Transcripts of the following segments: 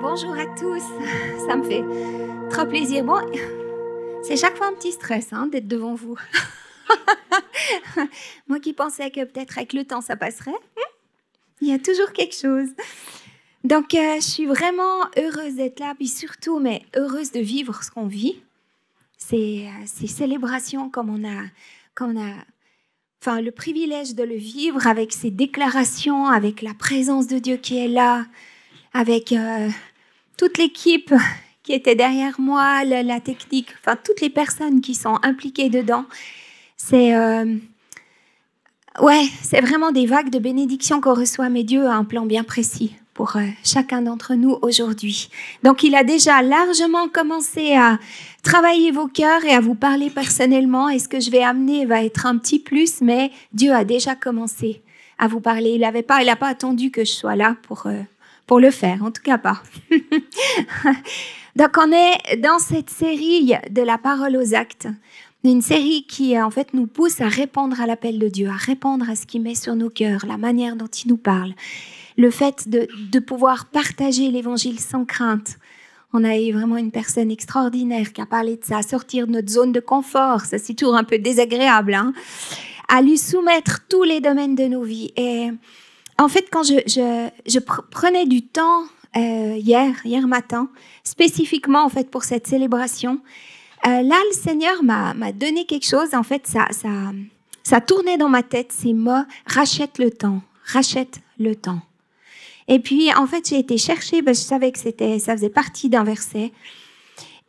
Bonjour à tous, ça me fait trop plaisir. Bon, c'est chaque fois un petit stress d'être devant vous. Moi qui pensais que peut-être avec le temps ça passerait, il y a toujours quelque chose. Donc je suis vraiment heureuse d'être là, puis surtout, mais heureuse de vivre ce qu'on vit. Ces célébrations comme on a le privilège de le vivre avec ces déclarations, avec la présence de Dieu qui est là, avec toute l'équipe qui était derrière moi, la technique, enfin toutes les personnes qui sont impliquées dedans. C'est vraiment des vagues de bénédictions qu'on reçoit, mais Dieu a un plan bien précis pour chacun d'entre nous aujourd'hui. Donc, il a déjà largement commencé à travailler vos cœurs et à vous parler personnellement. Et ce que je vais amener va être un petit plus, mais Dieu a déjà commencé à vous parler. Il n'a pas attendu que je sois là pour le faire, en tout cas pas. Donc, on est dans cette série de la parole aux actes. Une série qui, en fait, nous pousse à répondre à l'appel de Dieu, à répondre à ce qu'il met sur nos cœurs, la manière dont il nous parle. Le fait de pouvoir partager l'évangile sans crainte. On a eu vraiment une personne extraordinaire qui a parlé de ça, sortir de notre zone de confort, ça c'est toujours un peu désagréable, à lui soumettre tous les domaines de nos vies. Et en fait, quand je prenais du temps hier matin, spécifiquement en fait pour cette célébration, là le Seigneur m'a donné quelque chose. En fait, ça tournait dans ma tête ces mots: rachète le temps, rachète le temps. Et puis, en fait, j'ai été chercher, parce que je savais que ça faisait partie d'un verset.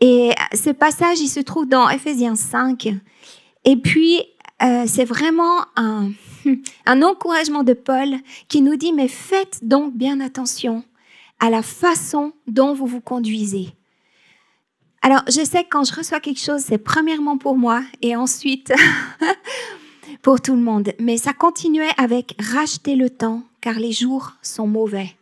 Et ce passage, il se trouve dans Ephésiens 5. Et puis, c'est vraiment un encouragement de Paul qui nous dit « Mais faites donc bien attention à la façon dont vous vous conduisez. » Alors, je sais que quand je reçois quelque chose, c'est premièrement pour moi et ensuite pour tout le monde. Mais ça continuait avec « Rachetez le temps, car les jours sont mauvais.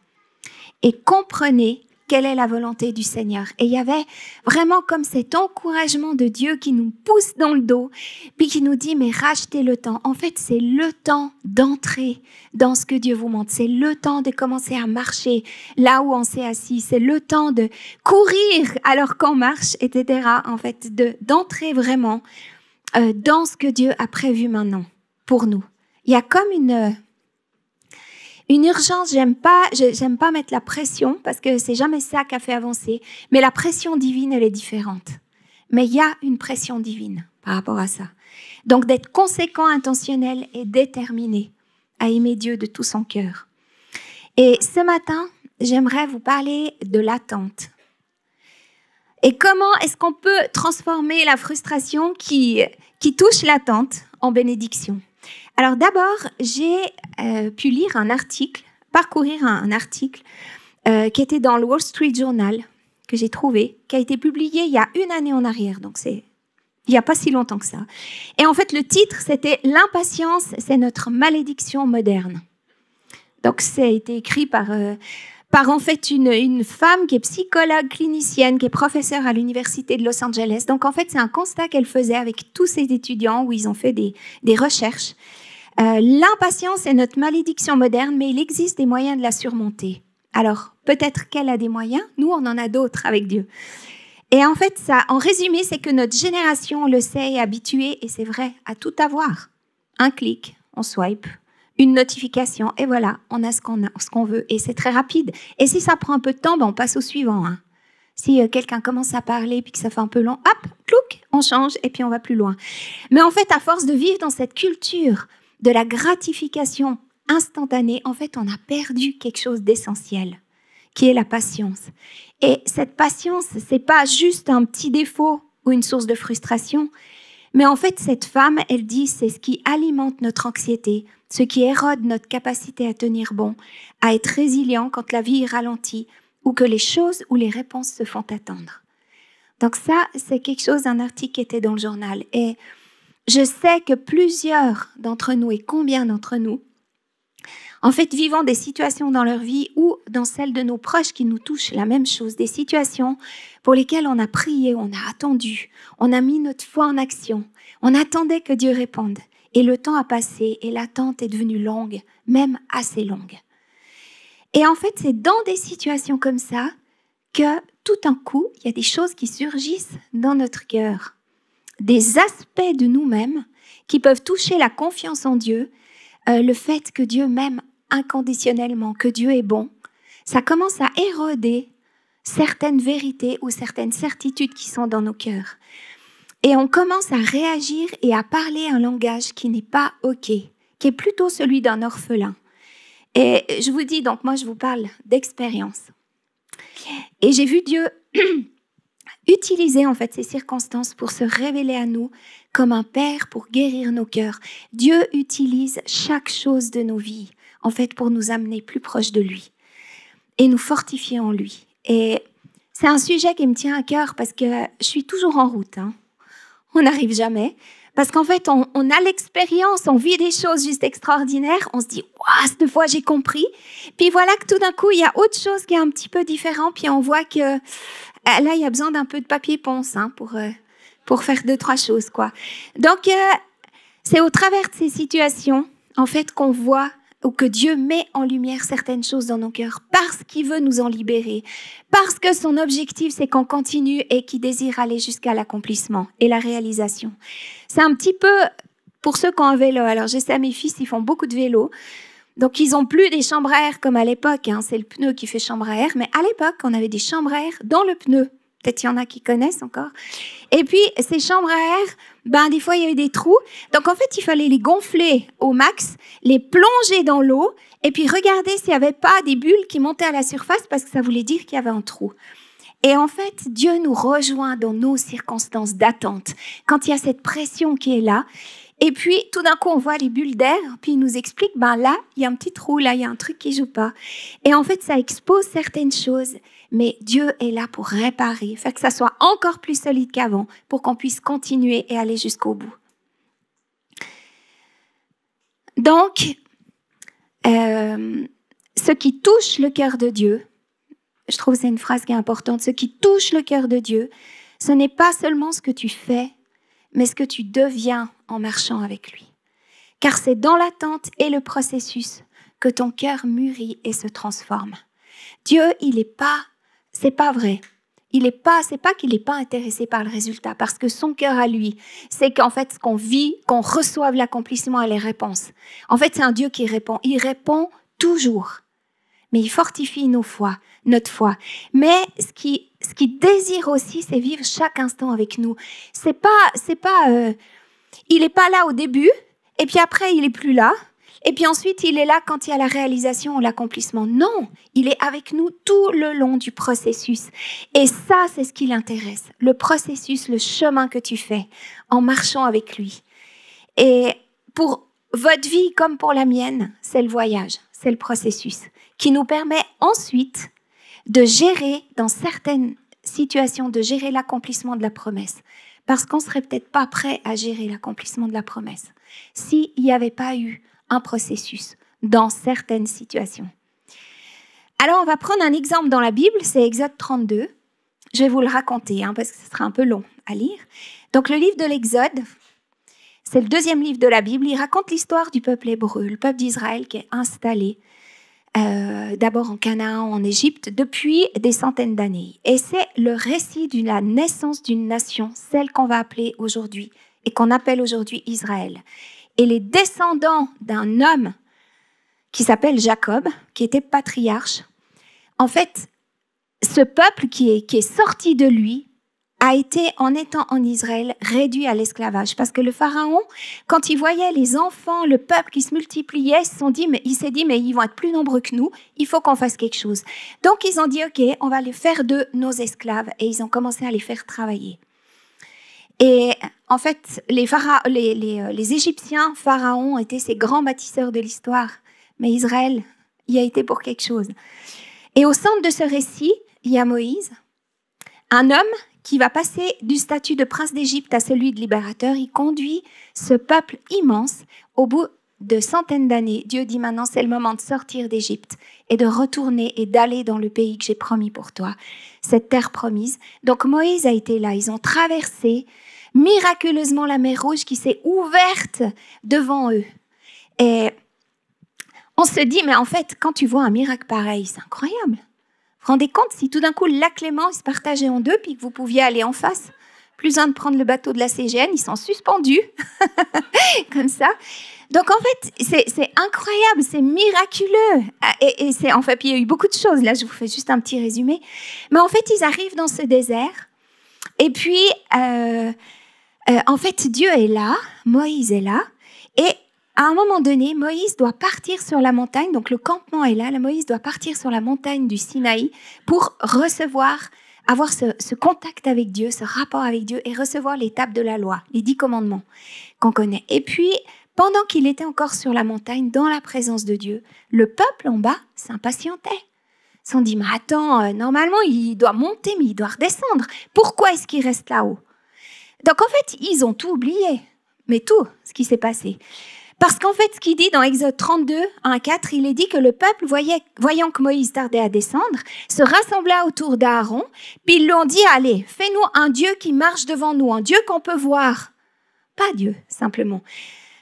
Et comprenez quelle est la volonté du Seigneur. » Et il y avait vraiment comme cet encouragement de Dieu qui nous pousse dans le dos, puis qui nous dit « Mais rachetez le temps. » En fait, c'est le temps d'entrer dans ce que Dieu vous montre. C'est le temps de commencer à marcher là où on s'est assis. C'est le temps de courir alors qu'on marche, etc. En fait, d'entrer vraiment dans ce que Dieu a prévu maintenant pour nous. Il y a comme une urgence. J'aime pas mettre la pression parce que c'est jamais ça qui a fait avancer. Mais la pression divine, elle est différente. Mais il y a une pression divine par rapport à ça. Donc d'être conséquent, intentionnel et déterminé à aimer Dieu de tout son cœur. Et ce matin, j'aimerais vous parler de l'attente. Et comment est-ce qu'on peut transformer la frustration qui touche l'attente en bénédiction? Alors d'abord, j'ai pu lire parcourir un article qui était dans le Wall Street Journal, que j'ai trouvé, qui a été publié il y a 1 année en arrière, donc il n'y a pas si longtemps que ça. Et en fait, le titre, c'était « L'impatience, c'est notre malédiction moderne ». Donc, ça a été écrit par en fait une femme qui est psychologue clinicienne, qui est professeure à l'université de Los Angeles. Donc, en fait, c'est un constat qu'elle faisait avec tous ses étudiants où ils ont fait des recherches. L'impatience est notre malédiction moderne, mais il existe des moyens de la surmonter. Alors, peut-être qu'elle a des moyens, nous, on en a d'autres avec Dieu. Et en fait, ça, en résumé, c'est que notre génération, on le sait, est habituée, et c'est vrai, à tout avoir. Un clic, on swipe, une notification, et voilà, on a ce qu'on veut, et c'est très rapide. Et si ça prend un peu de temps, on passe au suivant. Si quelqu'un commence à parler puis que ça fait un peu long, hop, clouc, on change, et puis on va plus loin. Mais en fait, à force de vivre dans cette culture de la gratification instantanée, en fait, on a perdu quelque chose d'essentiel, qui est la patience. Et cette patience, c'est pas juste un petit défaut ou une source de frustration, mais en fait, cette femme, elle dit, c'est ce qui alimente notre anxiété, ce qui érode notre capacité à tenir bon, à être résilient quand la vie est ralentie ou que les choses ou les réponses se font attendre. Donc ça, c'est quelque chose, un article qui était dans le journal. Et je sais que plusieurs d'entre nous, et combien d'entre nous, en fait, vivant des situations dans leur vie ou dans celles de nos proches qui nous touchent, la même chose, des situations pour lesquelles on a prié, on a attendu, on a mis notre foi en action, on attendait que Dieu réponde. Et le temps a passé et l'attente est devenue longue, même assez longue. Et en fait, c'est dans des situations comme ça que tout d'un coup, il y a des choses qui surgissent dans notre cœur, des aspects de nous-mêmes qui peuvent toucher la confiance en Dieu, le fait que Dieu m'aime inconditionnellement, que Dieu est bon. Ça commence à éroder certaines vérités ou certaines certitudes qui sont dans nos cœurs. Et on commence à réagir et à parler un langage qui n'est pas OK, qui est plutôt celui d'un orphelin. Et je vous dis, donc moi je vous parle d'expérience. Et j'ai vu Dieu utiliser en fait ces circonstances pour se révéler à nous comme un père pour guérir nos cœurs. Dieu utilise chaque chose de nos vies en fait pour nous amener plus proche de lui et nous fortifier en lui. Et c'est un sujet qui me tient à cœur parce que je suis toujours en route. On n'arrive jamais. Parce qu'en fait, on a l'expérience, on vit des choses juste extraordinaires. On se dit, waouh, cette fois j'ai compris. Puis voilà que tout d'un coup, il y a autre chose qui est un petit peu différent. Puis on voit que là, il y a besoin d'un peu de papier ponce pour faire 2-3 choses, quoi. Donc, c'est au travers de ces situations, en fait, qu'on voit ou que Dieu met en lumière certaines choses dans nos cœurs parce qu'il veut nous en libérer, parce que son objectif, c'est qu'on continue et qu'il désire aller jusqu'à l'accomplissement et la réalisation. C'est un petit peu pour ceux qui ont un vélo. Alors, je sais, mes fils, ils font beaucoup de vélo. Donc, ils n'ont plus des chambres à air comme à l'époque. C'est le pneu qui fait chambre à air. Mais à l'époque, on avait des chambres à air dans le pneu. Peut-être qu'il y en a qui connaissent encore. Et puis, ces chambres à air, des fois, il y avait des trous. Donc, en fait, il fallait les gonfler au max, les plonger dans l'eau et puis regarder s'il n'y avait pas des bulles qui montaient à la surface parce que ça voulait dire qu'il y avait un trou. Et en fait, Dieu nous rejoint dans nos circonstances d'attente. Quand il y a cette pression qui est là, et puis tout d'un coup, on voit les bulles d'air, puis il nous explique, là, il y a un petit trou, là, il y a un truc qui joue pas. Et en fait, ça expose certaines choses, mais Dieu est là pour réparer, faire que ça soit encore plus solide qu'avant, pour qu'on puisse continuer et aller jusqu'au bout. Donc, ce qui touche le cœur de Dieu, je trouve que c'est une phrase qui est importante, ce qui touche le cœur de Dieu, ce n'est pas seulement ce que tu fais, mais ce que tu deviens en marchant avec lui. Car c'est dans l'attente et le processus que ton cœur mûrit et se transforme. Dieu, c'est pas vrai. C'est pas qu'il n'est pas intéressé par le résultat, parce que son cœur à lui, c'est qu'en fait, ce qu'on vit, qu'on reçoive l'accomplissement et les réponses. En fait, c'est un Dieu qui répond. Il répond toujours. Mais il fortifie notre foi. Mais ce qu'il désire aussi, c'est vivre chaque instant avec nous. Il n'est pas là au début, et puis après, il n'est plus là. Et puis ensuite, il est là quand il y a la réalisation ou l'accomplissement. Non, il est avec nous tout le long du processus. Et ça, c'est ce qui l'intéresse. Le processus, le chemin que tu fais en marchant avec lui. Et pour votre vie comme pour la mienne, c'est le voyage, c'est le processus qui nous permet ensuite de gérer, dans certaines situations, de gérer l'accomplissement de la promesse. Parce qu'on ne serait peut-être pas prêt à gérer l'accomplissement de la promesse s'il n'y avait pas eu un processus dans certaines situations. Alors, on va prendre un exemple dans la Bible, c'est Exode 32. Je vais vous le raconter, parce que ce sera un peu long à lire. Donc, le livre de l'Exode, c'est le 2e livre de la Bible. Il raconte l'histoire du peuple hébreu, le peuple d'Israël qui est installé d'abord en Canaan, en Égypte, depuis des centaines d'années. Et c'est le récit de la naissance d'une nation, celle qu'on va appeler aujourd'hui et qu'on appelle aujourd'hui Israël. Et les descendants d'un homme qui s'appelle Jacob, qui était patriarche, en fait, ce peuple qui est sorti de lui a été, en étant en Israël, réduit à l'esclavage. Parce que le pharaon, quand il voyait les enfants, le peuple qui se multipliait, il s'est dit, mais ils vont être plus nombreux que nous, il faut qu'on fasse quelque chose. Donc, ils ont dit, OK, on va les faire de nos esclaves. Et ils ont commencé à les faire travailler. Et en fait, les Égyptiens, pharaons, étaient ces grands bâtisseurs de l'histoire. Mais Israël y a été pour quelque chose. Et au centre de ce récit, il y a Moïse, un homme qui va passer du statut de prince d'Égypte à celui de libérateur. Il conduit ce peuple immense. Au bout de centaines d'années, Dieu dit maintenant, c'est le moment de sortir d'Égypte et de retourner et d'aller dans le pays que j'ai promis pour toi, cette terre promise. Donc Moïse a été là. Ils ont traversé miraculeusement la mer Rouge qui s'est ouverte devant eux. Et on se dit, mais en fait, quand tu vois un miracle pareil, c'est incroyable. Vous vous rendez compte si tout d'un coup le lac Léman il se partageait en deux puis que vous pouviez aller en face? Plus besoin de prendre le bateau de la CGN, ils sont suspendus comme ça. Donc en fait, c'est incroyable, c'est miraculeux. Et c'est, en fait, il y a eu beaucoup de choses. Là, je vous fais juste un petit résumé. Mais en fait, ils arrivent dans ce désert. Et puis, en fait, Dieu est là, Moïse est là. Et à un moment donné, Moïse doit partir sur la montagne. Donc le campement est là. Moïse doit partir sur la montagne du Sinaï pour avoir ce contact avec Dieu, ce rapport avec Dieu et recevoir les tables de la loi, les 10 commandements qu'on connaît. Et puis, pendant qu'il était encore sur la montagne, dans la présence de Dieu, le peuple en bas s'impatientait. Ils se sont dit, mais attends, normalement, il doit monter, mais il doit redescendre. Pourquoi est-ce qu'il reste là-haut? Donc, en fait, ils ont tout oublié, mais tout ce qui s'est passé. Parce qu'en fait, ce qu'il dit dans Exode 32, 1-4, il est dit que le peuple, voyant que Moïse tardait à descendre, se rassembla autour d'Aaron, puis ils lui ont dit, allez, fais-nous un Dieu qui marche devant nous, un Dieu qu'on peut voir. Pas Dieu, simplement.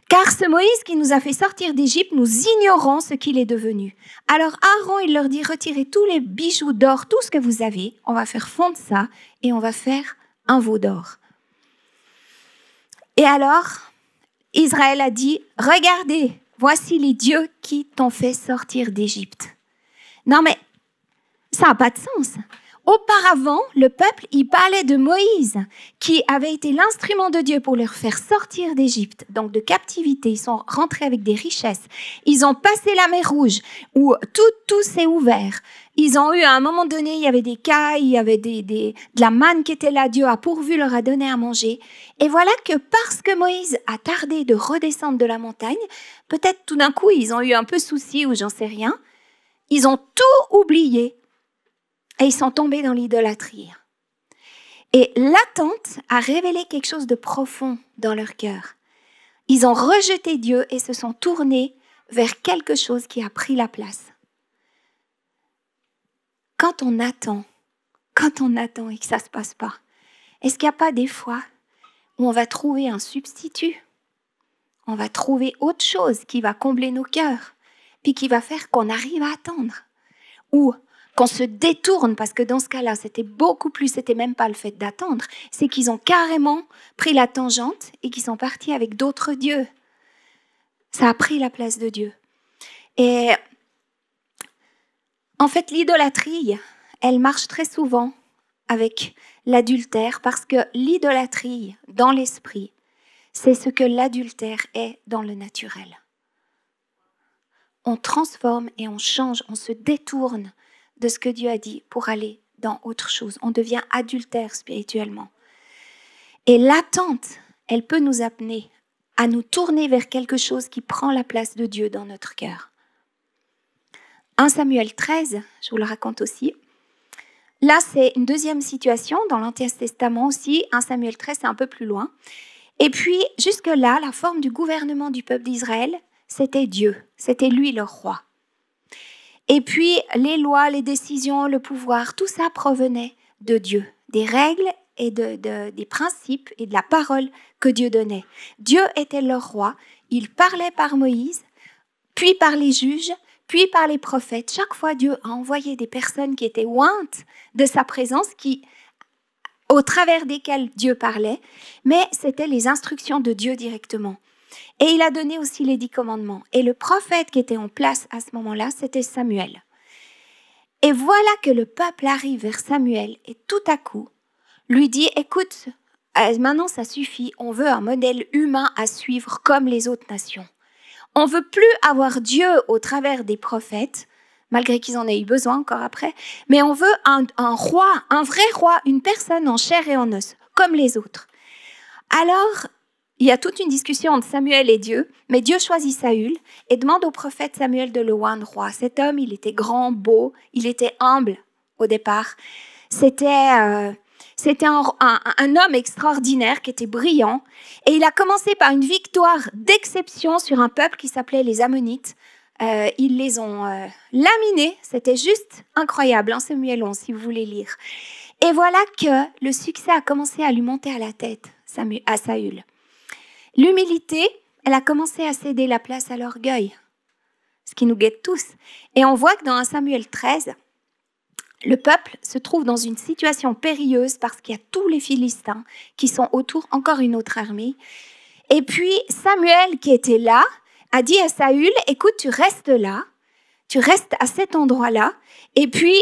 Car ce Moïse qui nous a fait sortir d'Égypte, nous ignorons ce qu'il est devenu. Alors Aaron, il leur dit, retirez tous les bijoux d'or, tout ce que vous avez, on va faire fondre ça et on va faire un veau d'or. Et alors, Israël a dit, regardez, voici les dieux qui t'ont fait sortir d'Égypte. Non mais, ça n'a pas de sens. Auparavant, le peuple, il parlait de Moïse, qui avait été l'instrument de Dieu pour leur faire sortir d'Égypte, donc de captivité. Ils sont rentrés avec des richesses. Ils ont passé la mer Rouge, où tout s'est ouvert. Ils ont eu, à un moment donné, il y avait des cailles, il y avait de la manne qui était là. Dieu a pourvu, leur a donné à manger. Et voilà que parce que Moïse a tardé de redescendre de la montagne, peut-être tout d'un coup, ils ont eu un peu souci ou j'en sais rien, ils ont tout oublié. Et ils sont tombés dans l'idolâtrie. Et l'attente a révélé quelque chose de profond dans leur cœur. Ils ont rejeté Dieu et se sont tournés vers quelque chose qui a pris la place. Quand on attend et que ça ne se passe pas, est-ce qu'il n'y a pas des fois où on va trouver un substitut? On va trouver autre chose qui va combler nos cœurs, puis qui va faire qu'on arrive à attendre. Ou qu'on se détourne, parce que dans ce cas-là, c'était même pas le fait d'attendre, c'est qu'ils ont carrément pris la tangente et qu'ils sont partis avec d'autres dieux. Ça a pris la place de Dieu. Et en fait, l'idolâtrie, elle marche très souvent avec l'adultère, parce que l'idolâtrie, dans l'esprit, c'est ce que l'adultère est dans le naturel. On transforme et on change, on se détourne de ce que Dieu a dit pour aller dans autre chose. On devient adultère spirituellement. Et l'attente, elle peut nous amener à nous tourner vers quelque chose qui prend la place de Dieu dans notre cœur. 1 Samuel 13, je vous le raconte aussi. Là, c'est une deuxième situation dans l'Ancien Testament aussi. 1 Samuel 13, c'est un peu plus loin. Et puis, jusque-là, la forme du gouvernement du peuple d'Israël, c'était Dieu. C'était lui le roi. Et puis, les lois, les décisions, le pouvoir, tout ça provenait de Dieu, des règles et des principes et de la parole que Dieu donnait. Dieu était leur roi, il parlait par Moïse, puis par les juges, puis par les prophètes. Chaque fois, Dieu a envoyé des personnes qui étaient ointes de sa présence, au travers desquelles Dieu parlait, mais c'était les instructions de Dieu directement. Et il a donné aussi les 10 commandements. Et le prophète qui était en place à ce moment-là, c'était Samuel. Et voilà que le peuple arrive vers Samuel et tout à coup lui dit, écoute, maintenant ça suffit, on veut un modèle humain à suivre comme les autres nations. On ne veut plus avoir Dieu au travers des prophètes, malgré qu'ils en aient eu besoin encore après, mais on veut un roi, un vrai roi, une personne en chair et en os, comme les autres. Alors, il y a toute une discussion entre Samuel et Dieu, mais Dieu choisit Saül et demande au prophète Samuel de le oindre roi. Cet homme, il était grand, beau, il était humble au départ. C'était un homme extraordinaire qui était brillant. Et il a commencé par une victoire d'exception sur un peuple qui s'appelait les Ammonites. Ils les ont laminés. C'était juste incroyable, hein, Samuel 11, si vous voulez lire. Et voilà que le succès a commencé à lui monter à la tête, à Saül. L'humilité, elle a commencé à céder la place à l'orgueil, ce qui nous guette tous. Et on voit que dans 1 Samuel 13, le peuple se trouve dans une situation périlleuse parce qu'il y a tous les Philistins qui sont autour, encore une autre armée. Et puis Samuel qui était là a dit à Saül, écoute, tu restes là, tu restes à cet endroit-là, et puis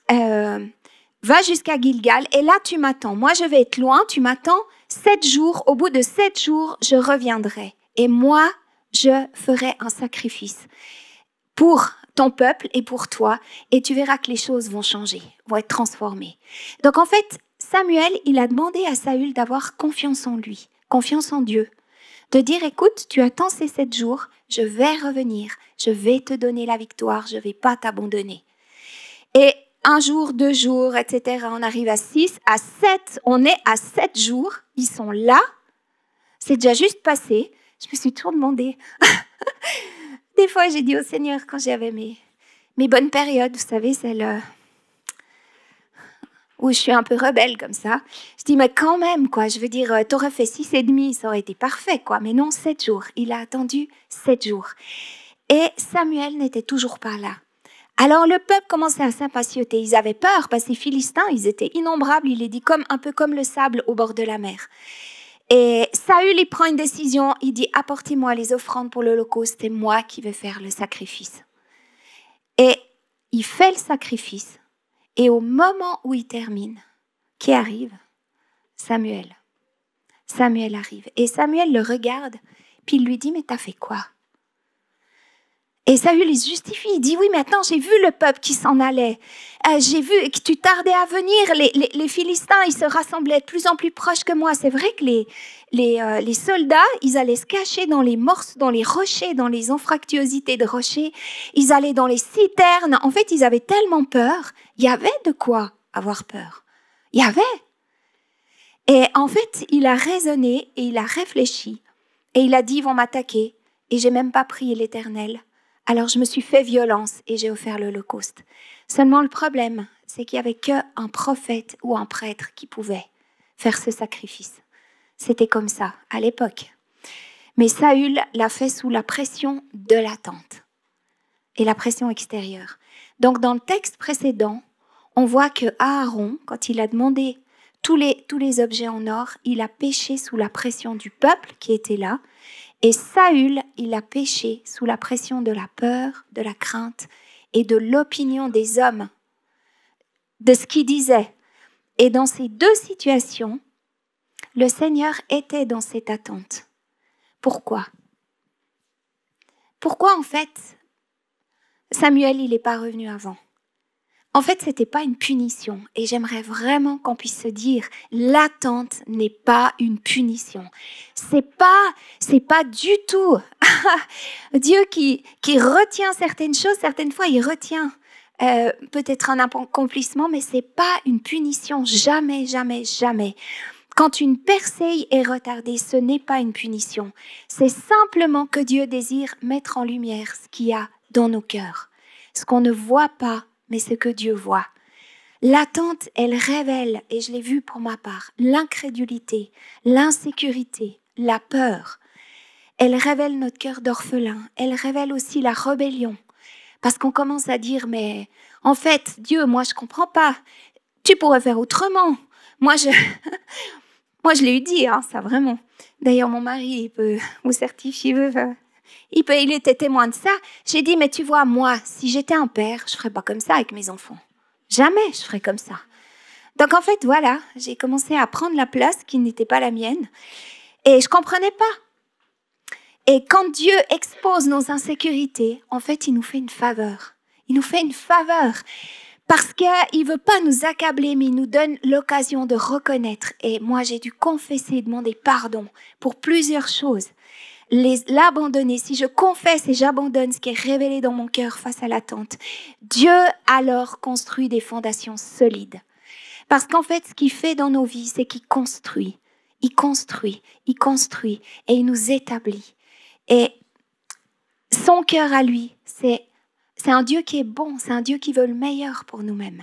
va jusqu'à Gilgal, et là tu m'attends. Moi je vais être loin, tu m'attends 7 jours, au bout de 7 jours, je reviendrai. Et moi, je ferai un sacrifice pour ton peuple et pour toi, et tu verras que les choses vont changer, vont être transformées. Donc en fait, Samuel, il a demandé à Saül d'avoir confiance en lui, confiance en Dieu, de dire, écoute, tu attends ces 7 jours, je vais revenir, je vais te donner la victoire, je ne vais pas t'abandonner. Et 1 jour, 2 jours, etc., on arrive à 6, à 7, on est à 7 jours, ils sont là, c'est déjà juste passé, je me suis toujours demandé... Des fois, j'ai dit au Seigneur, quand j'avais mes bonnes périodes, vous savez, celles où je suis un peu rebelle comme ça, je dis, mais quand même, quoi, je veux dire, t'aurais fait 6,5, ça aurait été parfait, quoi, mais non, 7 jours. Il a attendu 7 jours. Et Samuel n'était toujours pas là. Alors le peuple commençait à s'impatienter. Ils avaient peur, parce que les Philistins, ils étaient innombrables, il est dit, un peu comme le sable au bord de la mer. Et Saül, il prend une décision, il dit, apportez-moi les offrandes pour l'Holocauste, c'est moi qui vais faire le sacrifice. Et il fait le sacrifice, et au moment où il termine, qui arrive? Samuel. Samuel arrive, et Samuel le regarde, puis il lui dit, mais t'as fait quoi? Et Saül, il se justifie, il dit, oui, maintenant j'ai vu le peuple qui s'en allait. J'ai vu que tu tardais à venir, les Philistins, ils se rassemblaient de plus en plus proches que moi. C'est vrai que les soldats, ils allaient se cacher dans les morses, dans les rochers, dans les anfractuosités de rochers. Ils allaient dans les citernes. En fait, ils avaient tellement peur. Il y avait de quoi avoir peur. Il y avait. Et en fait, il a raisonné et il a réfléchi. Et il a dit, ils vont m'attaquer. Et j'ai même pas prié l'Éternel. Alors je me suis fait violence et j'ai offert l'Holocauste. Seulement le problème, c'est qu'il n'y avait qu'un prophète ou un prêtre qui pouvait faire ce sacrifice. C'était comme ça à l'époque. Mais Saül l'a fait sous la pression de l'attente et la pression extérieure. Donc dans le texte précédent, on voit que Aaron, quand il a demandé tous les objets en or, il a péché sous la pression du peuple qui était là. Et Saül, il a péché sous la pression de la peur, de la crainte et de l'opinion des hommes, de ce qu'ils disaient. Et dans ces deux situations, le Seigneur était dans cette attente. Pourquoi? Pourquoi en fait, Samuel, il n'est pas revenu avant? En fait, ce n'était pas une punition. Et j'aimerais vraiment qu'on puisse se dire, l'attente n'est pas une punition. C'est pas du tout Dieu qui retient certaines choses. Certaines fois, il retient peut-être un accomplissement, mais c'est pas une punition. Jamais, jamais, jamais. Quand une percée est retardée, ce n'est pas une punition. C'est simplement que Dieu désire mettre en lumière ce qu'il y a dans nos cœurs. Ce qu'on ne voit pas, mais ce que Dieu voit. L'attente, elle révèle, et je l'ai vu pour ma part, l'incrédulité, l'insécurité, la peur. Elle révèle notre cœur d'orphelin. Elle révèle aussi la rébellion. Parce qu'on commence à dire, mais en fait, Dieu, moi je comprends pas. Tu pourrais faire autrement. Moi je l'ai eu dit, hein, ça vraiment. D'ailleurs, mon mari, il peut vous certifier, il était témoin de ça. J'ai dit, mais tu vois, moi, si j'étais un père, je ferais pas comme ça avec mes enfants. Jamais je ferais comme ça. Donc en fait, voilà, j'ai commencé à prendre la place qui n'était pas la mienne. Et je comprenais pas. Et quand Dieu expose nos insécurités, en fait, il nous fait une faveur. Il nous fait une faveur. Parce qu'il ne veut pas nous accabler, mais il nous donne l'occasion de reconnaître. Et moi, j'ai dû confesser, demander pardon pour plusieurs choses. L'abandonner, si je confesse et j'abandonne ce qui est révélé dans mon cœur face à l'attente, Dieu alors construit des fondations solides. Parce qu'en fait, ce qu'il fait dans nos vies, c'est qu'il construit. Il construit et il nous établit. Et son cœur à lui, c'est un Dieu qui est bon, c'est un Dieu qui veut le meilleur pour nous-mêmes.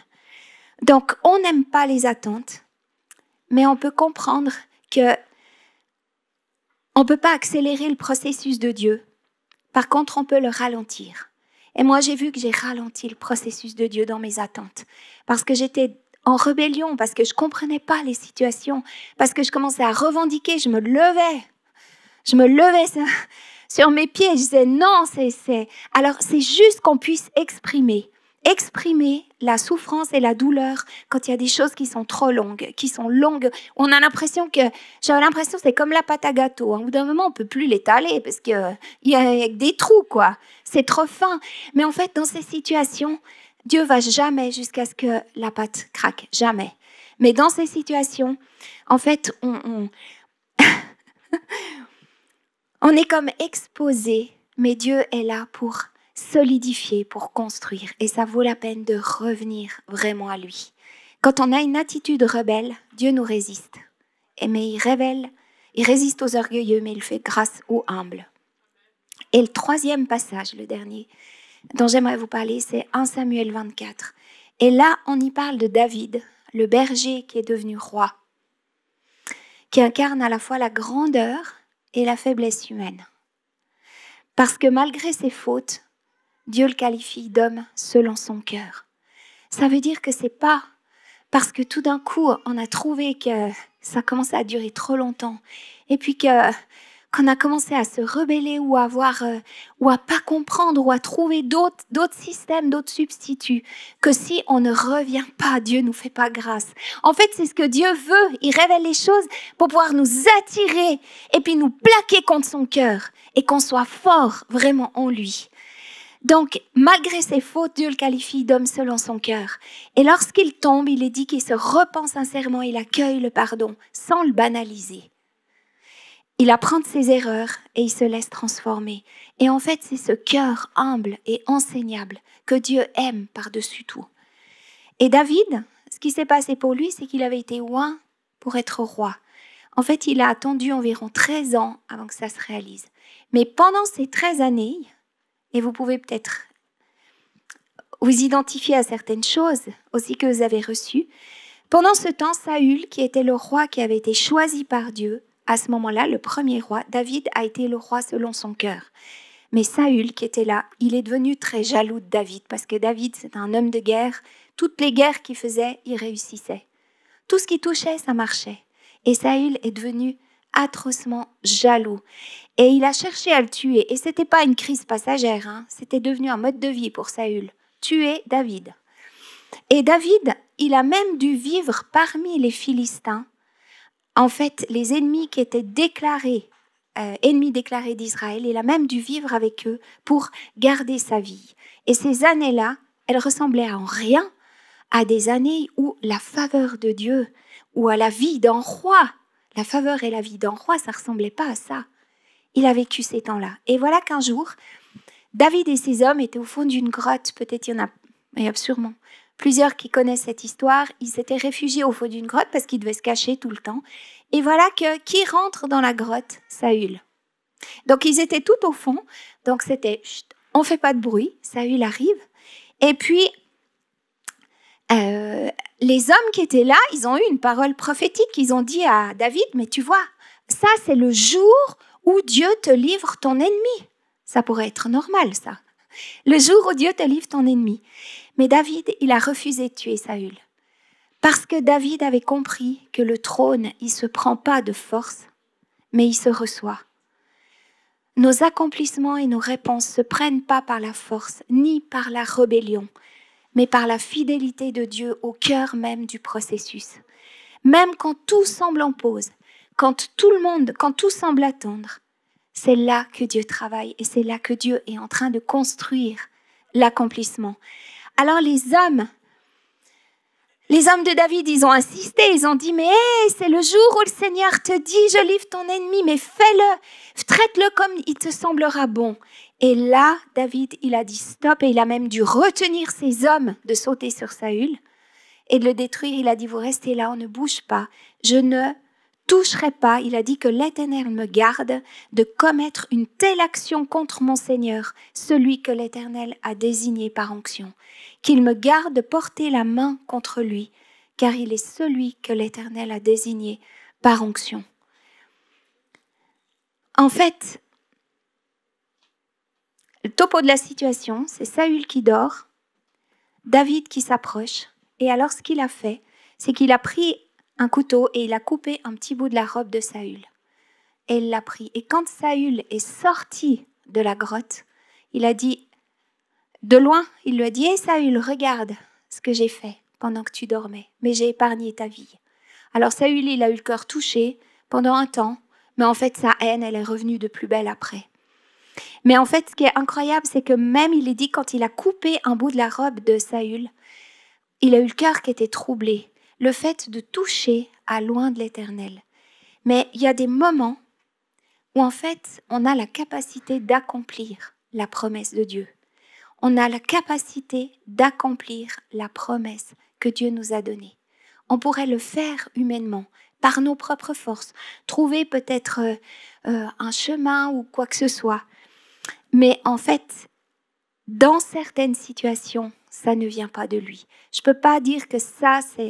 Donc, on n'aime pas les attentes, mais on peut comprendre que on ne peut pas accélérer le processus de Dieu. Par contre, on peut le ralentir. Et moi, j'ai vu que j'ai ralenti le processus de Dieu dans mes attentes. Parce que j'étais en rébellion, parce que je ne comprenais pas les situations, parce que je commençais à revendiquer, je me levais sur mes pieds, je disais non, Alors, c'est juste qu'on puisse exprimer la souffrance et la douleur quand il y a des choses qui sont trop longues, On a l'impression j'avais l'impression que c'est comme la pâte à gâteau. Au bout d'un moment, on peut plus l'étaler parce qu'il y a des trous, quoi. C'est trop fin. Mais en fait, dans ces situations, Dieu va jamais jusqu'à ce que la pâte craque. Jamais. Mais dans ces situations, en fait, on est comme exposé, mais Dieu est là pour solidifier, pour construire. Et ça vaut la peine de revenir vraiment à lui. Quand on a une attitude rebelle, Dieu nous résiste. Mais il résiste aux orgueilleux, mais il fait grâce aux humbles. Et le troisième passage, le dernier, dont j'aimerais vous parler, c'est 1 Samuel 24. Et là, on y parle de David, le berger qui est devenu roi, qui incarne à la fois la grandeur et la faiblesse humaine. Parce que malgré ses fautes, Dieu le qualifie d'homme selon son cœur. Ça veut dire que c'est pas parce que tout d'un coup, on a trouvé que ça commençait à durer trop longtemps et puis qu'on a commencé à se rebeller ou à pas comprendre ou à trouver d'autres systèmes, d'autres substituts, que si on ne revient pas, Dieu nous fait pas grâce. En fait, c'est ce que Dieu veut. Il révèle les choses pour pouvoir nous attirer et puis nous plaquer contre son cœur et qu'on soit fort vraiment en lui. Donc, malgré ses fautes, Dieu le qualifie d'homme selon son cœur. Et lorsqu'il tombe, il est dit qu'il se repent sincèrement, il accueille le pardon sans le banaliser. Il apprend de ses erreurs et il se laisse transformer. Et en fait, c'est ce cœur humble et enseignable que Dieu aime par-dessus tout. Et David, ce qui s'est passé pour lui, c'est qu'il avait été oint pour être roi. En fait, il a attendu environ 13 ans avant que ça se réalise. Mais pendant ces 13 années, et vous pouvez peut-être vous identifier à certaines choses aussi que vous avez reçues, pendant ce temps, Saül, qui était le roi qui avait été choisi par Dieu, à ce moment-là, le premier roi, David a été le roi selon son cœur. Mais Saül, qui était là, il est devenu très jaloux de David, parce que David, c'est un homme de guerre. Toutes les guerres qu'il faisait, il réussissait. Tout ce qui touchait, ça marchait. Et Saül est devenu atrocement jaloux. Et il a cherché à le tuer. Et ce n'était pas une crise passagère, c'était devenu un mode de vie pour Saül. Tuer David. Et David, il a même dû vivre parmi les Philistins. En fait, les ennemis qui étaient ennemis déclarés d'Israël, il a même dû vivre avec eux pour garder sa vie. Et ces années-là, elles ressemblaient en rien à des années où la faveur de Dieu, ou à la vie d'un roi, la faveur et la vie d'un roi, ça ne ressemblait pas à ça. Il a vécu ces temps-là. Et voilà qu'un jour, David et ses hommes étaient au fond d'une grotte. Peut-être il y a sûrement plusieurs qui connaissent cette histoire. Ils s'étaient réfugiés au fond d'une grotte parce qu'ils devaient se cacher tout le temps. Et voilà qui rentre dans la grotte? Saül. Donc ils étaient tout au fond. Donc c'était, on ne fait pas de bruit. Saül arrive. Et puis, les hommes qui étaient là, ils ont eu une parole prophétique. Ils ont dit à David, mais tu vois, ça c'est le jour où Dieu te livre ton ennemi. Ça pourrait être normal, ça. Le jour où Dieu te livre ton ennemi. Mais David, il a refusé de tuer Saül. Parce que David avait compris que le trône, il ne se prend pas de force, mais il se reçoit. Nos accomplissements et nos réponses ne se prennent pas par la force, ni par la rébellion, mais par la fidélité de Dieu au cœur même du processus. Même quand tout semble en pause, quand tout semble attendre, c'est là que Dieu travaille et c'est là que Dieu est en train de construire l'accomplissement. Alors les hommes de David, ils ont insisté, ils ont dit, mais c'est le jour où le Seigneur te dit, je livre ton ennemi, mais fais-le, traite-le comme il te semblera bon. Et là, David, il a dit stop et il a même dû retenir ses hommes de sauter sur Saül et de le détruire. Il a dit, vous restez là, on ne bouge pas, je ne toucherai pas. Il a dit que l'Éternel me garde de commettre une telle action contre mon Seigneur, celui que l'Éternel a désigné par onction. Qu'il me garde de porter la main contre lui, car il est celui que l'Éternel a désigné par onction. En fait, Le topo de la situation, c'est Saül qui dort, David qui s'approche. Et alors, ce qu'il a fait, c'est qu'il a pris un couteau et il a coupé un petit bout de la robe de Saül. Et il l'a pris. Et quand Saül est sorti de la grotte, il a dit, de loin, il lui a dit, « Hé Saül, regarde ce que j'ai fait pendant que tu dormais, mais j'ai épargné ta vie. » Alors Saül, il a eu le cœur touché pendant un temps, mais en fait, sa haine, elle est revenue de plus belle après. Mais en fait, ce qui est incroyable, c'est que même, il est dit, quand il a coupé un bout de la robe de Saül, il a eu le cœur qui était troublé. Le fait de toucher à loin de l'Éternel. Mais il y a des moments où en fait, on a la capacité d'accomplir la promesse de Dieu. On a la capacité d'accomplir la promesse que Dieu nous a donnée. On pourrait le faire humainement, par nos propres forces, trouver peut-être un chemin ou quoi que ce soit. Mais en fait, dans certaines situations, ça ne vient pas de lui. Je ne peux pas dire que ça, ça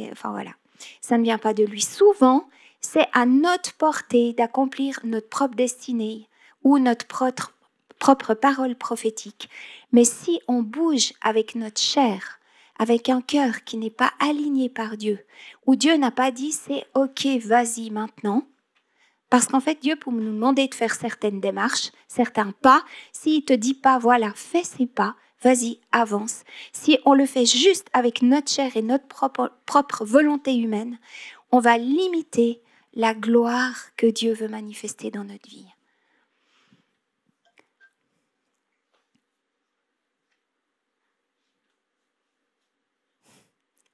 ne vient pas de lui. Souvent, c'est à notre portée d'accomplir notre propre destinée ou notre propre parole prophétique. Mais si on bouge avec notre chair, avec un cœur qui n'est pas aligné par Dieu, où Dieu n'a pas dit c'est ok, vas-y maintenant, parce qu'en fait Dieu peut nous demander de faire certaines démarches, certains pas, s'il ne te dit pas voilà, fais ces pas, vas-y, avance. Si on le fait juste avec notre chair et notre propre volonté humaine, on va limiter la gloire que Dieu veut manifester dans notre vie.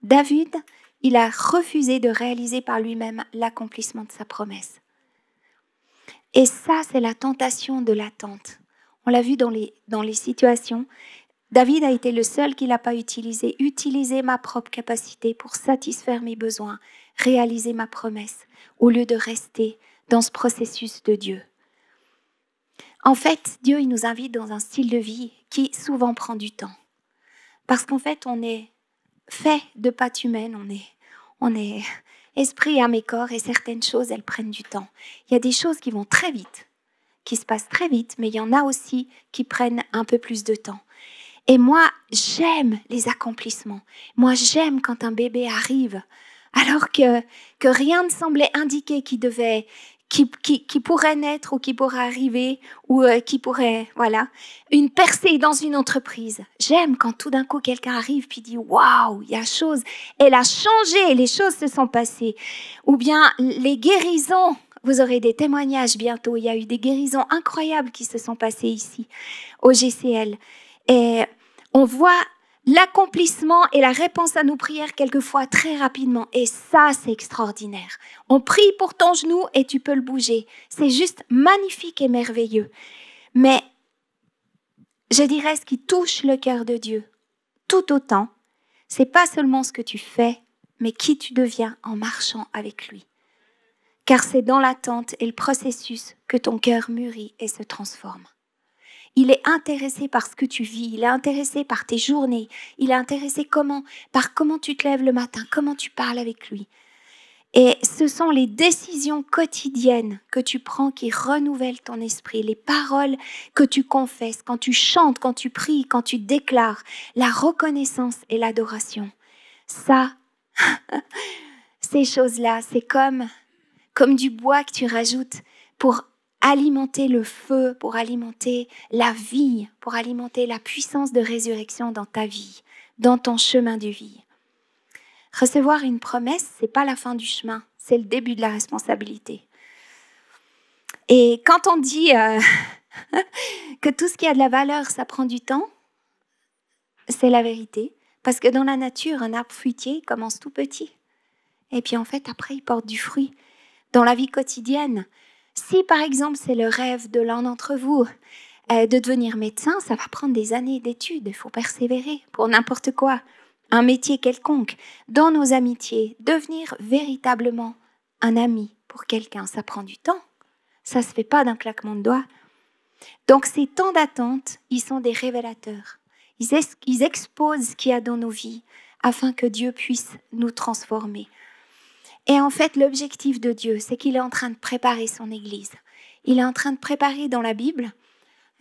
David, il a refusé de réaliser par lui-même l'accomplissement de sa promesse. Et ça, c'est la tentation de l'attente. On l'a vu dans les situations. David a été le seul qui ne l'a pas utilisé. Utiliser ma propre capacité pour satisfaire mes besoins, réaliser ma promesse, au lieu de rester dans ce processus de Dieu. En fait, Dieu, il nous invite dans un style de vie qui souvent prend du temps. Parce qu'en fait, on est fait de pâte humaine, on est esprit, âme et corps, et certaines choses, elles prennent du temps. Il y a des choses qui vont très vite, qui se passent très vite, mais il y en a aussi qui prennent un peu plus de temps. Et moi, j'aime les accomplissements. Moi, j'aime quand un bébé arrive, alors que rien ne semblait indiquer qu'il pourrait naître ou qui pourrait arriver ou qui pourrait, une percée dans une entreprise. J'aime quand tout d'un coup quelqu'un arrive puis dit waouh, il y a chose, elle a changé, les choses se sont passées. Ou bien les guérisons, vous aurez des témoignages bientôt. Il y a eu des guérisons incroyables qui se sont passées ici au GCL. Et on voit l'accomplissement et la réponse à nos prières quelquefois très rapidement. Et ça, c'est extraordinaire. On prie pour ton genou et tu peux le bouger. C'est juste magnifique et merveilleux. Mais je dirais ce qui touche le cœur de Dieu tout autant, c'est pas seulement ce que tu fais, mais qui tu deviens en marchant avec lui. Car c'est dans l'attente et le processus que ton cœur mûrit et se transforme. Il est intéressé par ce que tu vis, il est intéressé par tes journées, il est intéressé par comment tu te lèves le matin, comment tu parles avec lui. Et ce sont les décisions quotidiennes que tu prends qui renouvellent ton esprit, les paroles que tu confesses, quand tu chantes, quand tu pries, quand tu déclares, la reconnaissance et l'adoration. Ça, ces choses-là, c'est comme du bois que tu rajoutes pour alimenter le feu, pour alimenter la vie, pour alimenter la puissance de résurrection dans ta vie, dans ton chemin de vie. Recevoir une promesse, c'est pas la fin du chemin, c'est le début de la responsabilité. Et quand on dit que tout ce qui a de la valeur, ça prend du temps, c'est la vérité. Parce que dans la nature, un arbre fruitier commence tout petit. Et puis en fait, après, il porte du fruit. Dans la vie quotidienne, si par exemple c'est le rêve de l'un d'entre vous de devenir médecin, ça va prendre des années d'études, il faut persévérer pour n'importe quoi, un métier quelconque. Dans nos amitiés, devenir véritablement un ami pour quelqu'un, ça prend du temps, ça ne se fait pas d'un claquement de doigts. Donc ces temps d'attente, ils sont des révélateurs, ils exposent ce qu'il y a dans nos vies afin que Dieu puisse nous transformer. Et en fait, l'objectif de Dieu, c'est qu'il est en train de préparer son Église. Il est en train de préparer dans la Bible,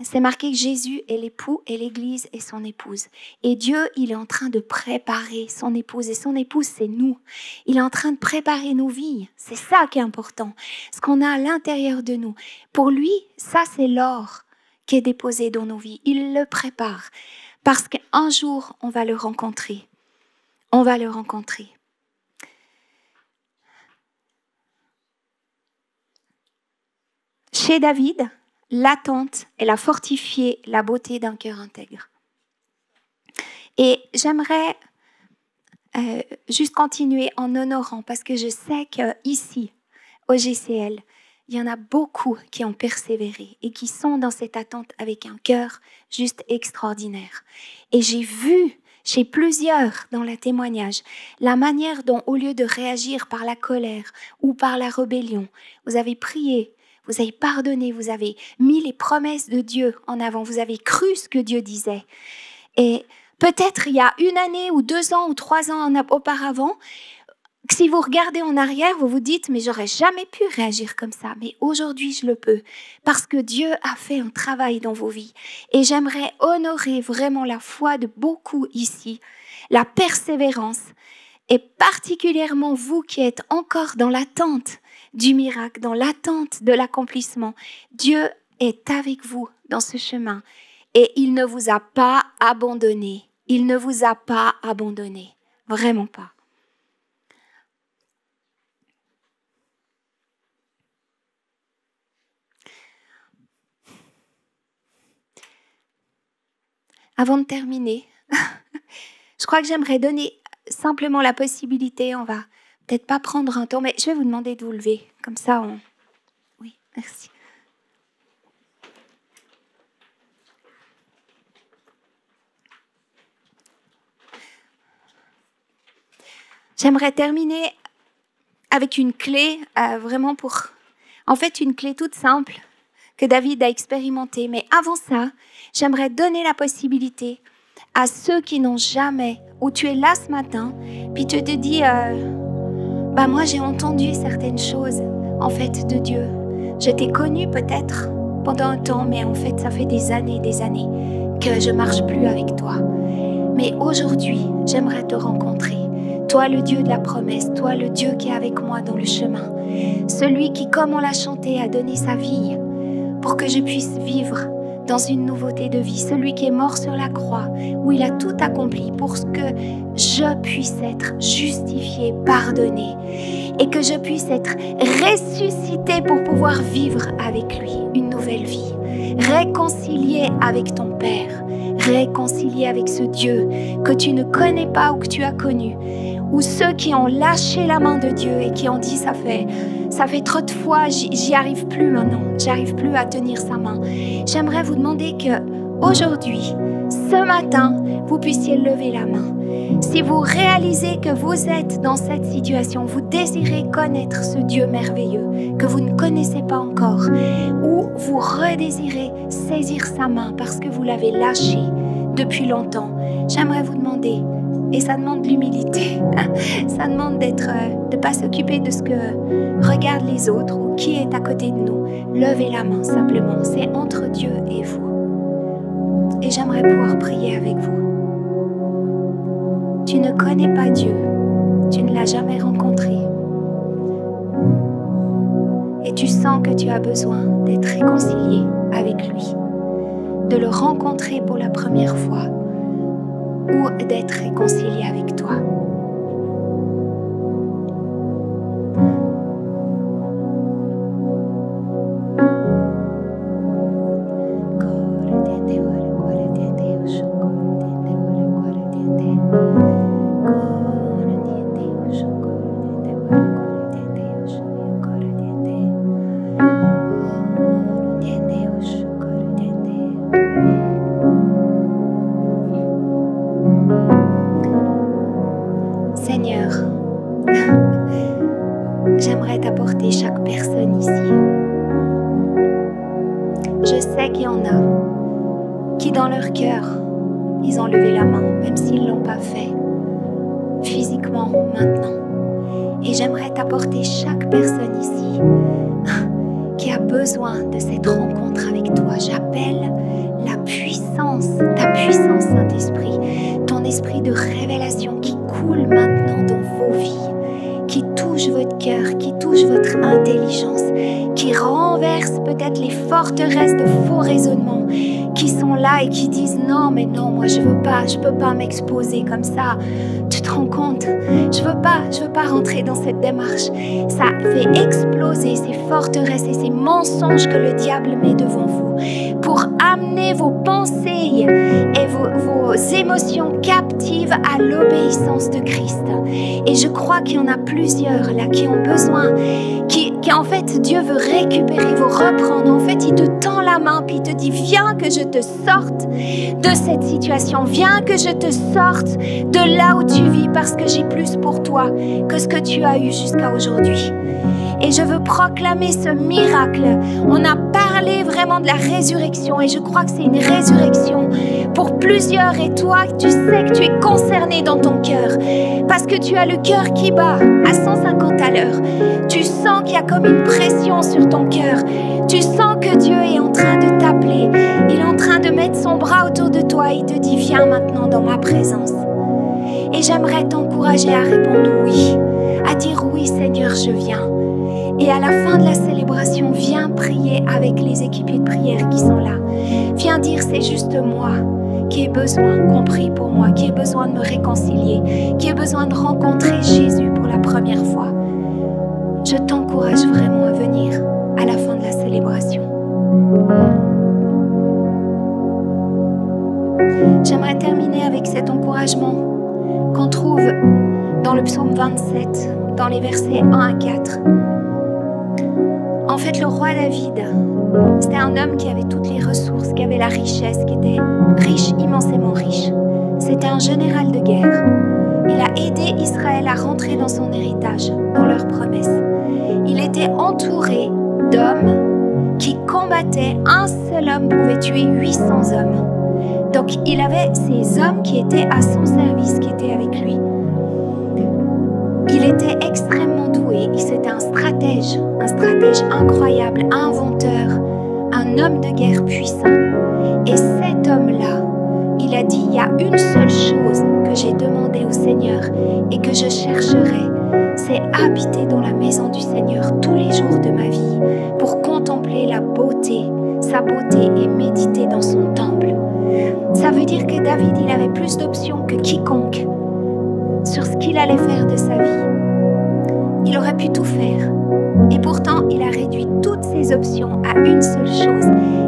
c'est marqué que Jésus est l'époux et l'Église est son épouse. Et Dieu, il est en train de préparer son épouse. Et son épouse, c'est nous. Il est en train de préparer nos vies. C'est ça qui est important. Ce qu'on a à l'intérieur de nous. Pour lui, ça, c'est l'or qui est déposé dans nos vies. Il le prépare. Parce qu'un jour, on va le rencontrer. On va le rencontrer. Chez David, l'attente, elle a fortifié la beauté d'un cœur intègre. Et j'aimerais juste continuer en honorant, parce que je sais qu'ici, au GCL, il y en a beaucoup qui ont persévéré et qui sont dans cette attente avec un cœur juste extraordinaire. Et j'ai vu chez plusieurs dans le témoignage la manière dont, au lieu de réagir par la colère ou par la rébellion, vous avez prié, vous avez pardonné, vous avez mis les promesses de Dieu en avant, vous avez cru ce que Dieu disait. Et peut-être il y a 1 année ou 2 ans ou 3 ans auparavant, si vous regardez en arrière, vous vous dites « mais j'aurais jamais pu réagir comme ça ». Mais aujourd'hui, je le peux parce que Dieu a fait un travail dans vos vies. Et j'aimerais honorer vraiment la foi de beaucoup ici, la persévérance, et particulièrement vous qui êtes encore dans l'attente du miracle, dans l'attente de l'accomplissement. Dieu est avec vous dans ce chemin et il ne vous a pas abandonné. Il ne vous a pas abandonné, vraiment pas. Avant de terminer, je crois que j'aimerais donner simplement la possibilité, on va peut-être pas prendre un temps, mais je vais vous demander de vous lever. Comme ça, Oui, merci. J'aimerais terminer avec une clé, vraiment En fait, une clé toute simple que David a expérimentée. Mais avant ça, j'aimerais donner la possibilité à ceux qui n'ont jamais, ou tu es là ce matin, puis tu te dis... moi j'ai entendu certaines choses en fait de Dieu. Je t'ai connu peut-être pendant un temps, mais en fait ça fait des années que je marche plus avec toi. Mais aujourd'hui, j'aimerais te rencontrer. Toi le Dieu de la promesse, toi le Dieu qui est avec moi dans le chemin. Celui qui, comme on l'a chanté, a donné sa vie pour que je puisse vivre dans une nouveauté de vie. Celui qui est mort sur la croix, où il a tout accompli pour que je puisse être justifié, pardonné, et que je puisse être ressuscité pour pouvoir vivre avec lui une nouvelle vie. Réconcilié avec ton Père, réconcilié avec ce Dieu que tu ne connais pas ou que tu as connu, ou ceux qui ont lâché la main de Dieu et qui ont dit ça fait trop de fois, j'y arrive plus maintenant, j'arrive plus à tenir sa main. J'aimerais vous demander que aujourd'hui, ce matin, vous puissiez lever la main. Si vous réalisez que vous êtes dans cette situation, vous désirez connaître ce Dieu merveilleux que vous ne connaissez pas encore, ou vous redésirez saisir sa main parce que vous l'avez lâché depuis longtemps, j'aimerais vous demander, et ça demande de l'humilité, ça demande de ne pas s'occuper de ce que regardent les autres ou qui est à côté de nous. Levez la main simplement, c'est entre Dieu et vous. Et j'aimerais pouvoir prier avec vous. Tu ne connais pas Dieu, tu ne l'as jamais rencontré. Et tu sens que tu as besoin d'être réconcilié avec lui, de le rencontrer pour la première fois ou d'être réconcilié avec toi. Seigneur, j'aimerais t'apporter chaque personne ici. Je sais qu'il y en a qui dans leur cœur, ils ont levé la main, même s'ils ne l'ont pas fait physiquement maintenant. Et j'aimerais t'apporter chaque personne ici qui a besoin de cette rencontre avec toi. J'appelle la puissance, ta puissance, Saint-Esprit, ton esprit de révélation qui coule maintenant dans vos vies, qui touche votre cœur, qui touche votre intelligence, qui renverse peut-être les forteresses de faux raisonnements qui sont là et qui disent non, mais non, moi je peux pas m'exposer comme ça. Tu te rends compte? Je veux pas rentrer dans cette démarche. Ça fait exploser ces forteresses et ces mensonges que le diable met devant vous pour amener vos pensées et vos émotions captives à l'obéissance de Christ. Et je crois qu'il y en a plusieurs là qui ont besoin, qui en fait Dieu veut récupérer, vous reprendre. En fait, il te tend la main puis il te dit viens que je te sorte de cette situation, viens que je te sorte de là où tu vis parce que j'ai plus pour toi que ce que tu as eu jusqu'à aujourd'hui. Et je veux proclamer ce miracle. On a parlé vraiment de la résurrection et je crois que c'est une résurrection pour plusieurs. Et toi, tu sais que tu es concerné dans ton cœur parce que tu as le cœur qui bat à 150 à l'heure. Tu sens qu'il y a comme une pression sur ton cœur. Tu sens que Dieu est en train de t'appeler. Il est en train de mettre son bras autour de toi et il te dit viens maintenant dans ma présence. Et j'aimerais t'encourager à répondre oui, à dire oui Seigneur, je viens. Et à la fin de la célébration, viens prier avec les équipiers de prière qui sont là. Viens dire c'est juste moi qui ai besoin qu'on prie pour moi, qui ai besoin de me réconcilier, qui ai besoin de rencontrer Jésus pour la première fois. Je t'encourage vraiment à venir à la fin de la célébration. J'aimerais terminer avec cet encouragement qu'on trouve dans le psaume 27, dans les versets 1 à 4. En fait, le roi David, c'était un homme qui avait toutes les ressources, qui avait la richesse, qui était riche, immensément riche. C'était un général de guerre. Il a aidé Israël à rentrer dans son héritage, dans leur promesse. Il était entouré d'hommes qui combattaient. Un seul homme pouvait tuer 800 hommes. Donc, il avait ces hommes qui étaient à son service, qui étaient avec lui. Il était extrêmement doué, c'était un stratège incroyable, un inventeur, un homme de guerre puissant. Et cet homme-là, il a dit, il y a une seule chose que j'ai demandé au Seigneur et que je chercherai, c'est habiter dans la maison du Seigneur tous les jours de ma vie pour contempler la beauté, sa beauté et méditer dans son temple. Ça veut dire que David, il avait plus d'options que quiconque sur ce qu'il allait faire de sa vie. Il aurait pu tout faire. Et pourtant, il a réduit toutes ses options à une seule chose,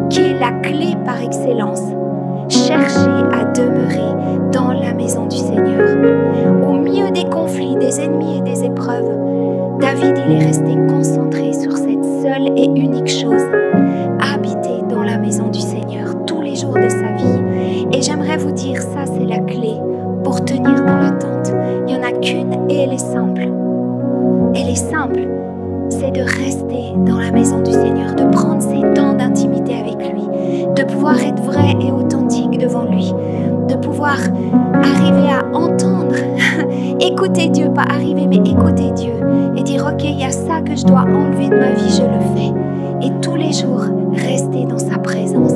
qui est la clé par excellence. Chercher à demeurer dans la maison du Seigneur. Au milieu des conflits, des ennemis et des épreuves, David, il est resté concentré sur cette seule et unique chose. Habiter dans la maison du Seigneur tous les jours de sa vie. Et j'aimerais vous dire, ça c'est la clé pour tenir dans l'attente. Il n'y en a qu'une et elle est simple. Elle est simple, c'est de rester dans la maison du Seigneur, de prendre ces temps d'intimité avec lui, de pouvoir être vrai et authentique devant lui, de pouvoir arriver à entendre, écouter Dieu, pas arriver mais écouter Dieu et dire ok, il y a ça que je dois enlever de ma vie, je le fais. Et tous les jours, rester dans sa présence,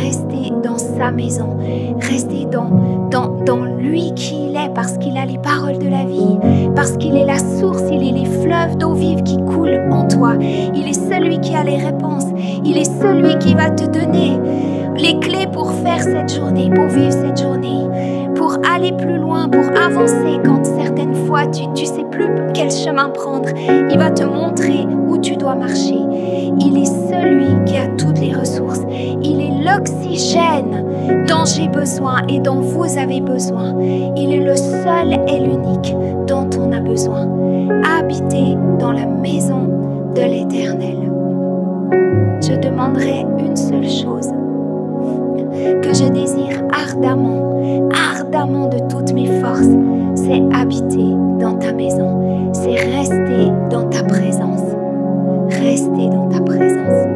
rester dans sa maison, rester dans lui qui il est, parce qu'il a les paroles de la vie, parce qu'il est la source, il est les fleuves d'eau vive qui coulent en toi. Il est celui qui a les réponses, il est celui qui va te donner les clés pour faire cette journée, pour vivre cette journée, pour aller plus loin, pour avancer quand certaines fois tu sais plus quel chemin prendre. Il va te montrer où tu dois marcher. Il est celui qui a toutes les ressources. Il est l'oxygène dont j'ai besoin et dont vous avez besoin. Il est le seul et l'unique dont on a besoin. Habiter dans la maison de l'Éternel. Je demanderai une seule chose que je désire ardemment de toutes mes forces, c'est habiter dans ta maison, c'est rester dans ta présence, rester dans ta présence.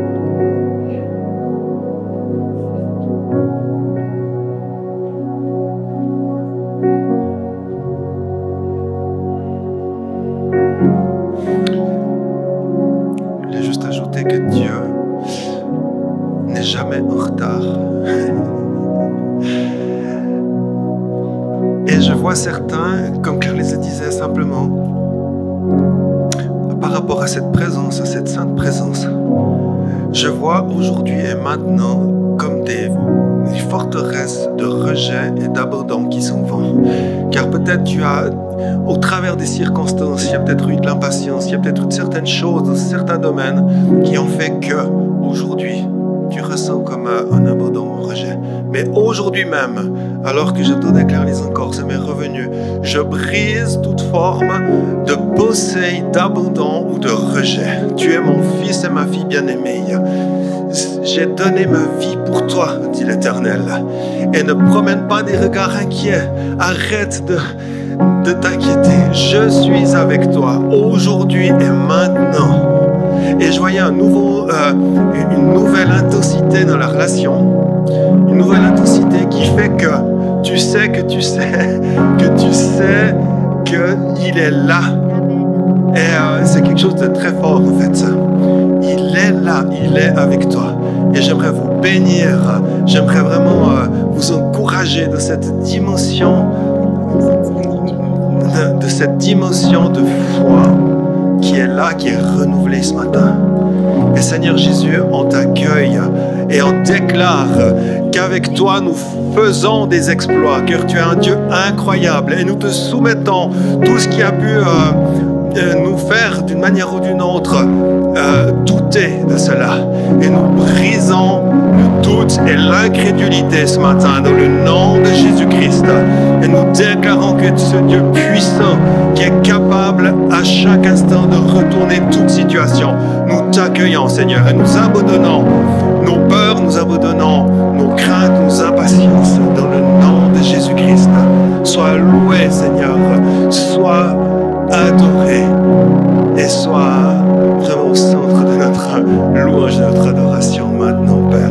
Je voulais juste ajouter expérimenter que Dieu n'est jamais en retard. Et je vois certains, comme Carlis le disait simplement, par rapport à cette présence, à cette sainte présence, je vois aujourd'hui et maintenant comme des forteresses de rejet et d'abandon qui s'en vont. Car peut-être tu as, au travers des circonstances, il y a peut-être eu de l'impatience, il y a peut-être eu certaines choses dans certains domaines qui ont fait que aujourd'hui tu ressens comme un abandon, un rejet. Mais aujourd'hui même, alors que je te déclare les encore, ça m'est revenu, je brise toute forme de pensée d'abandon ou de rejet. Tu es mon fils et ma fille bien-aimée. J'ai donné ma vie pour toi, dit l'Éternel. Et ne promène pas des regards inquiets. Arrête de t'inquiéter. Je suis avec toi aujourd'hui et maintenant. Et je voyais une nouvelle intensité dans la relation. Une nouvelle intensité qui fait que tu sais qu'il est là. Et c'est quelque chose de très fort en fait. Il est là, il est avec toi. Et j'aimerais vous bénir, j'aimerais vraiment vous encourager de cette dimension de foi qui est là, qui est renouvelée ce matin. Et Seigneur Jésus, on t'accueille et on déclare qu'avec toi nous faisons des exploits, car tu es un Dieu incroyable et nous te soumettons tout ce qui a pu nous faire d'une manière ou d'une autre douter de cela. Et nous brisons le doute et l'incrédulité ce matin dans le nom de Jésus-Christ. Et nous déclarons que ce Dieu puissant qui est capable à chaque instant de retourner toute situation, nous t'accueillons Seigneur et nous abandonnons nos peurs, nous abandonnons nos craintes, nos impatiences dans le nom de Jésus-Christ. Sois loué Seigneur, sois adoré et sois vraiment au centre de notre louange, de notre adoration maintenant, Père.